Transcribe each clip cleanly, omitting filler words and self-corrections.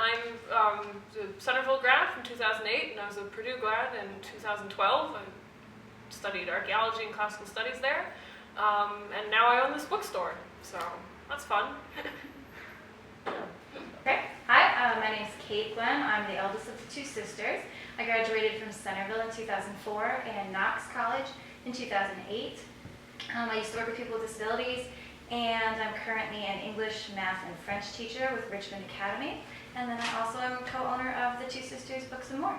I'm a Centerville grad from 2008, and I was a Purdue grad in 2012. I studied archaeology and classical studies there, and now I own this bookstore, so that's fun. Okay. Hi, my name is Kate Glenn. I'm the eldest of the two sisters. I graduated from Centerville in 2004 and Knox College in 2008. I used to work with people with disabilities, and I'm currently an English, math, and French teacher with Richmond Academy. And then I also am co-owner of the Two Sisters Books and More.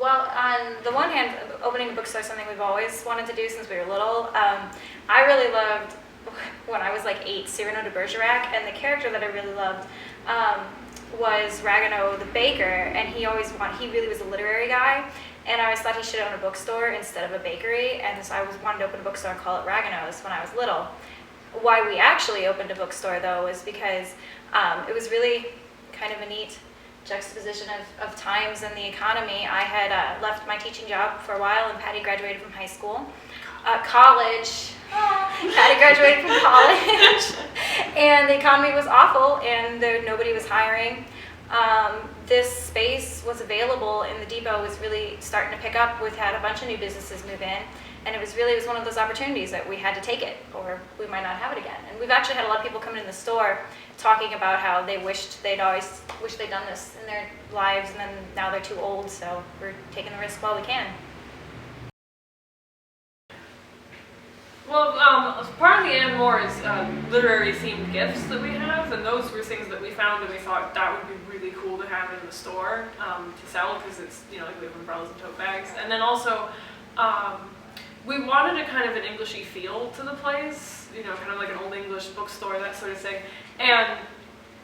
Well, on the one hand, opening a bookstore is something we've always wanted to do since we were little. I really loved, when I was like 8, Cyrano de Bergerac, and the character that I really loved was Ragueneau the baker, and he really was a literary guy, and I always thought he should own a bookstore instead of a bakery, and so I wanted to open a bookstore and call it Ragueneau's when I was little. Why we actually opened a bookstore, though, was because it was really kind of a neat juxtaposition of times in the economy. I had left my teaching job for a while, and Patty graduated from high school. Patty graduated from college, and the economy was awful, and nobody was hiring. This space was available, and the depot was really starting to pick up. We've had a bunch of new businesses move in, and it was one of those opportunities that we had to take it, or we might not have it again. And we've actually had a lot of people come in the store talking about how they always wished they'd done this in their lives, and then now they're too old, so we're taking the risk while we can. Well, part of the Ann Moore is literary-themed gifts that we have, and those were things that we found and we thought that would be really cool to have in the store to sell, because it's, like we have umbrellas and tote bags. And then also, we wanted a kind of an Englishy feel to the place, kind of like an old English bookstore, that sort of thing. And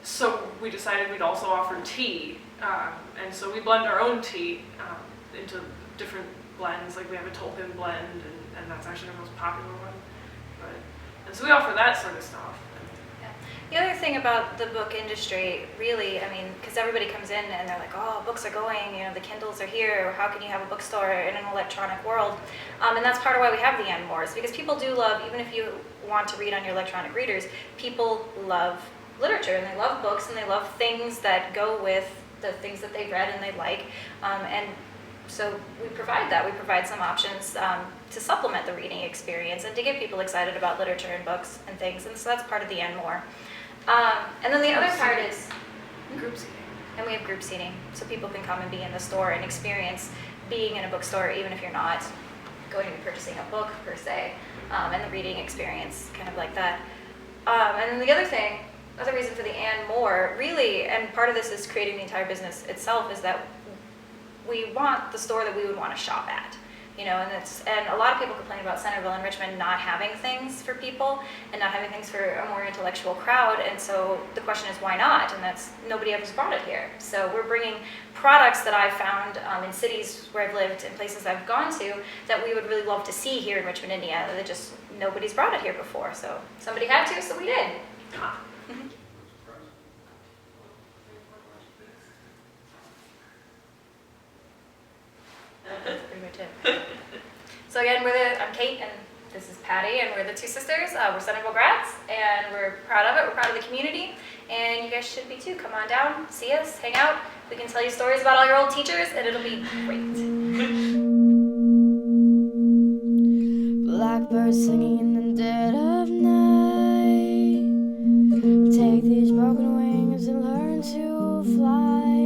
so we decided we'd also offer tea, and so we blend our own tea into different blends, like we have a Tolkien blend, and that's actually our most popular one. And so we offer that sort of stuff. Yeah. The other thing about the book industry, really, because everybody comes in and they're like, oh, books are going, the Kindles are here, or how can you have a bookstore in an electronic world? And that's part of why we have the Ann Moores, because people do love, even if you want to read on your electronic readers, people love literature, and they love books, and they love things that go with the things that they've read and they like. And so we provide that. We provide some options to supplement the reading experience and to get people excited about literature and books and things. And so that's part of the Ann Moore. And then the other part is group seating. And we have group seating, so people can come and be in the store and experience being in a bookstore, even if you're not going to be purchasing a book per se, and the reading experience, kind of like that. And then the other reason for the Ann Moore, really, and part of this is creating the entire business itself, is that we want the store that we would want to shop at, and a lot of people complain about Centerville and Richmond not having things for people and not having things for a more intellectual crowd, and so the question is, why not? And that's, nobody ever's brought it here. So we're bringing products that I've found in cities where I've lived and places I've gone to that we would really love to see here in Richmond, Indiana, that just nobody's brought it here before. So somebody had to, so we did. That's pretty much it. So again, I'm Kate, and this is Patty, and we're the two sisters. We're Centerville grads, and we're proud of it. We're proud of the community, and you guys should be too. Come on down, see us, hang out. We can tell you stories about all your old teachers, and it'll be great. Blackbirds singing in the dead of night. Take these broken wings and learn to fly.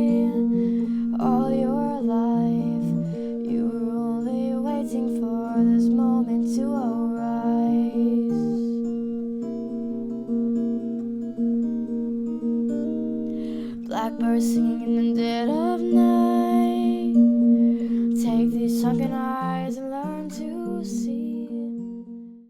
All your life you were only waiting for this moment to arise. Blackbirds singing in the dead of night. Take these sunken eyes and learn to